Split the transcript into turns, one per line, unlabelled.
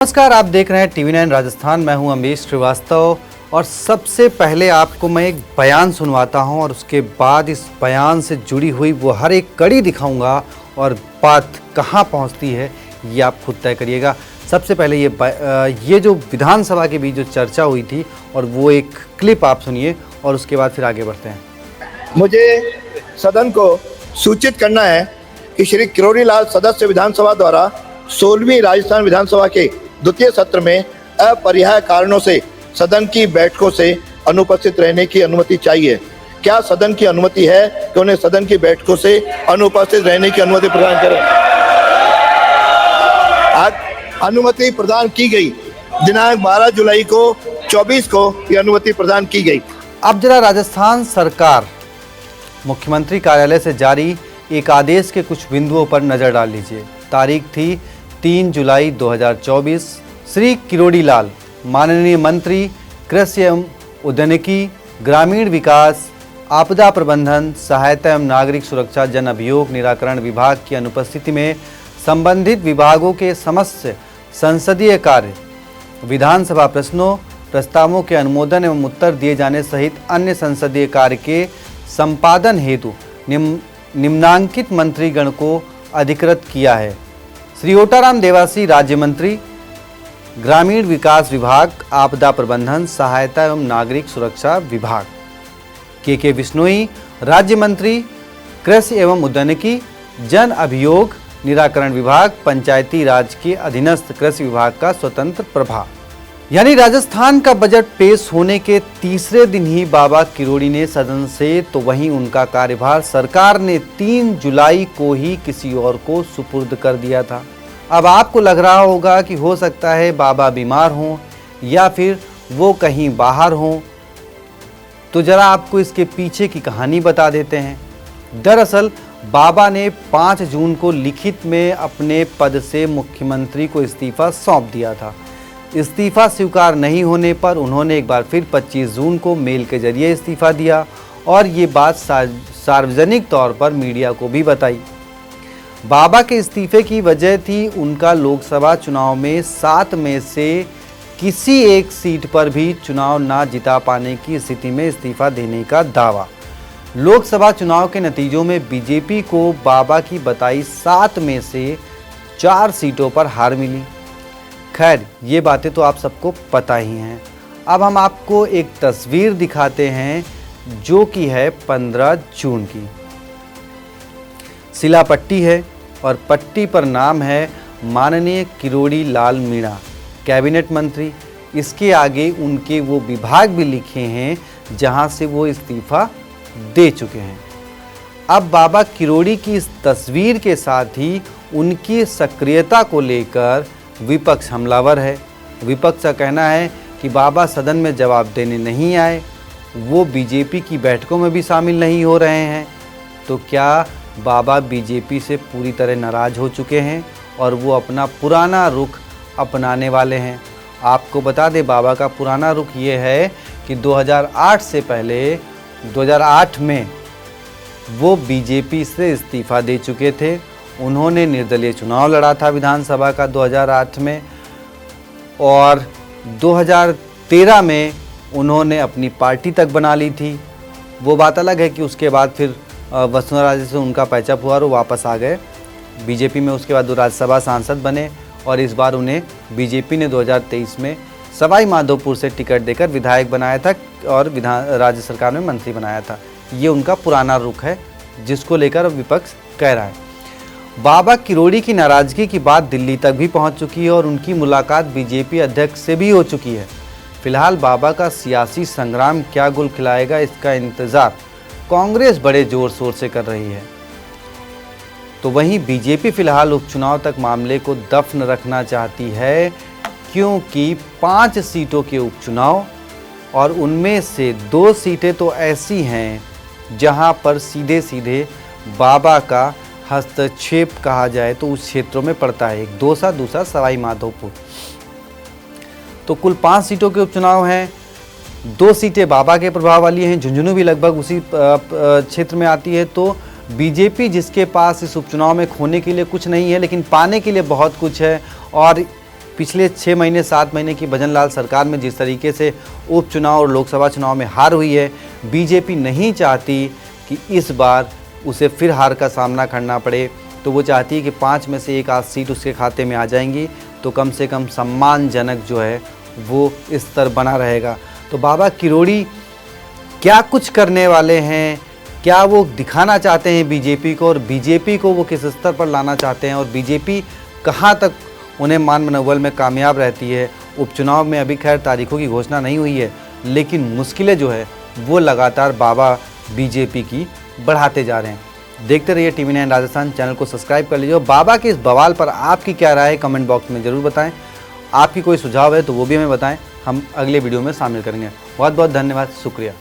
नमस्कार, आप देख रहे हैं TV9 राजस्थान। मैं हूं अमरीश श्रीवास्तव और सबसे पहले आपको मैं एक बयान सुनवाता हूं और उसके बाद इस बयान से जुड़ी हुई वो हर एक कड़ी दिखाऊंगा और बात कहां पहुंचती है ये आप खुद तय करिएगा। सबसे पहले ये जो विधानसभा के बीच जो चर्चा हुई थी और वो एक क्लिप आप सुनिए और उसके बाद फिर आगे बढ़ते हैं।
मुझे सदन को सूचित करना है कि श्री किरोड़ी लाल सदस्य विधानसभा द्वारा 16वीं राजस्थान विधानसभा के द्वितीय सत्र में अपरिहार्य कारणों से सदन की बैठकों से अनुपस्थित रहने की अनुमति चाहिए। क्या सदन की अनुमति है कि उन्हें सदन की बैठकों से अनुपस्थित रहने की अनुमति प्रदान करें? आज अनुमति प्रदान की गई। दिनांक 12 जुलाई को 24 को ये अनुमति प्रदान की गई।
अब जरा राजस्थान सरकार मुख्यमंत्री कार्यालय से जारी एक आदेश के कुछ बिंदुओं पर नजर डाल लीजिए। तारीख थी 3 जुलाई 2024। श्री किरोड़ी लाल माननीय मंत्री कृषि एवं उद्यानिकी, ग्रामीण विकास, आपदा प्रबंधन, सहायता एवं नागरिक सुरक्षा, जन अभियोग निराकरण विभाग की अनुपस्थिति में संबंधित विभागों के समस्त संसदीय कार्य, विधानसभा प्रश्नों, प्रस्तावों के अनुमोदन एवं उत्तर दिए जाने सहित अन्य संसदीय कार्य के संपादन हेतु निम्नांकित मंत्रीगण को अधिकृत किया है। श्री ओटाराम देवासी राज्य मंत्री, ग्रामीण विकास विभाग, आपदा प्रबंधन, सहायता एवं नागरिक सुरक्षा विभाग, के विश्नोई राज्य मंत्री, कृषि एवं उद्यानिकी, जन अभियोग निराकरण विभाग, पंचायती राज के अधीनस्थ कृषि विभाग का स्वतंत्र प्रभार। यानी राजस्थान का बजट पेश होने के तीसरे दिन ही बाबा किरोड़ी ने सदन से, तो वहीं उनका कार्यभार सरकार ने 3 जुलाई को ही किसी और को सुपुर्द कर दिया था। अब आपको लग रहा होगा कि हो सकता है बाबा बीमार हों या फिर वो कहीं बाहर हों, तो जरा आपको इसके पीछे की कहानी बता देते हैं। दरअसल बाबा ने 5 जून को लिखित में अपने पद से मुख्यमंत्री को इस्तीफा सौंप दिया था। इस्तीफा स्वीकार नहीं होने पर उन्होंने एक बार फिर 25 जून को मेल के जरिए इस्तीफा दिया और ये बात सार्वजनिक तौर पर मीडिया को भी बताई। बाबा के इस्तीफे की वजह थी उनका लोकसभा चुनाव में 7 में से किसी एक सीट पर भी चुनाव ना जिता पाने की स्थिति में इस्तीफा देने का दावा। लोकसभा चुनाव के नतीजों में बीजेपी को बाबा की बताई 7 में से 4 सीटों पर हार मिली। खैर, ये बातें तो आप सबको पता ही हैं। अब हम आपको एक तस्वीर दिखाते हैं जो कि है 15 जून की। शिला पट्टी है और पट्टी पर नाम है माननीय किरोड़ी लाल मीणा, कैबिनेट मंत्री। इसके आगे उनके वो विभाग भी लिखे हैं जहां से वो इस्तीफा दे चुके हैं। अब बाबा किरोड़ी की इस तस्वीर के साथ ही उनकी सक्रियता को लेकर विपक्ष हमलावर है। विपक्ष का कहना है कि बाबा सदन में जवाब देने नहीं आए, वो बीजेपी की बैठकों में भी शामिल नहीं हो रहे हैं। तो क्या बाबा बीजेपी से पूरी तरह नाराज हो चुके हैं और वो अपना पुराना रुख अपनाने वाले हैं? आपको बता दें, बाबा का पुराना रुख ये है कि 2008 से पहले 2008 में वो बीजेपी से इस्तीफा दे चुके थे। उन्होंने निर्दलीय चुनाव लड़ा था विधानसभा का 2008 में और 2013 में उन्होंने अपनी पार्टी तक बना ली थी। वो बात अलग है कि उसके बाद फिर वसुंधरा राजे से उनका पैचअप हुआ और वो वापस आ गए बीजेपी में। उसके बाद वो राज्यसभा सांसद बने और इस बार उन्हें बीजेपी ने 2023 में सवाई माधोपुर से टिकट देकर विधायक बनाया था और राज्य सरकार में मंत्री बनाया था। ये उनका पुराना रुख है जिसको लेकर अब विपक्ष कह रहा है। बाबा किरोड़ी की नाराजगी की बात दिल्ली तक भी पहुंच चुकी है और उनकी मुलाकात बीजेपी अध्यक्ष से भी हो चुकी है। फिलहाल बाबा का सियासी संग्राम क्या गुल खिलाएगा, इसका इंतजार कांग्रेस बड़े जोर शोर से कर रही है। तो वहीं बीजेपी फिलहाल उपचुनाव तक मामले को दफन रखना चाहती है, क्योंकि 5 सीटों के उपचुनाव और उनमें से 2 सीटें तो ऐसी हैं जहां पर सीधे सीधे बाबा का हस्तक्षेप कहा जाए तो उस क्षेत्रों में पड़ता है। एक दौसा, दूसरा सवाई माधोपुर। तो कुल 5 सीटों के उपचुनाव हैं। 2 सीटें बाबा के प्रभाव वाली हैं, झुंझुनू भी लगभग उसी क्षेत्र में आती है। तो बीजेपी जिसके पास इस उपचुनाव में खोने के लिए कुछ नहीं है लेकिन पाने के लिए बहुत कुछ है, और पिछले 6 महीने 7 महीने की भजनलाल सरकार में जिस तरीके से उपचुनाव और लोकसभा चुनाव में हार हुई है, बीजेपी नहीं चाहती कि इस बार उसे फिर हार का सामना करना पड़े। तो वो चाहती है कि 5 में से एक आध सीट उसके खाते में आ जाएंगी तो कम से कम सम्मानजनक जो है वो स्तर बना रहेगा। तो बाबा किरोड़ी क्या कुछ करने वाले हैं, क्या वो दिखाना चाहते हैं बीजेपी को, और बीजेपी को वो किस स्तर पर लाना चाहते हैं, और बीजेपी कहाँ तक उन्हें मान मनोबल में कामयाब रहती है। उपचुनाव में अभी खैर तारीखों की घोषणा नहीं हुई है, लेकिन मुश्किलें जो है वो लगातार बाबा बीजेपी की बढ़ाते जा रहे हैं। देखते रहिए TV9 राजस्थान, चैनल को सब्सक्राइब कर लीजिए। और बाबा के इस बवाल पर आपकी क्या राय है कमेंट बॉक्स में ज़रूर बताएं। आपकी कोई सुझाव है तो वो भी हमें बताएं, हम अगले वीडियो में शामिल करेंगे। बहुत बहुत धन्यवाद, शुक्रिया।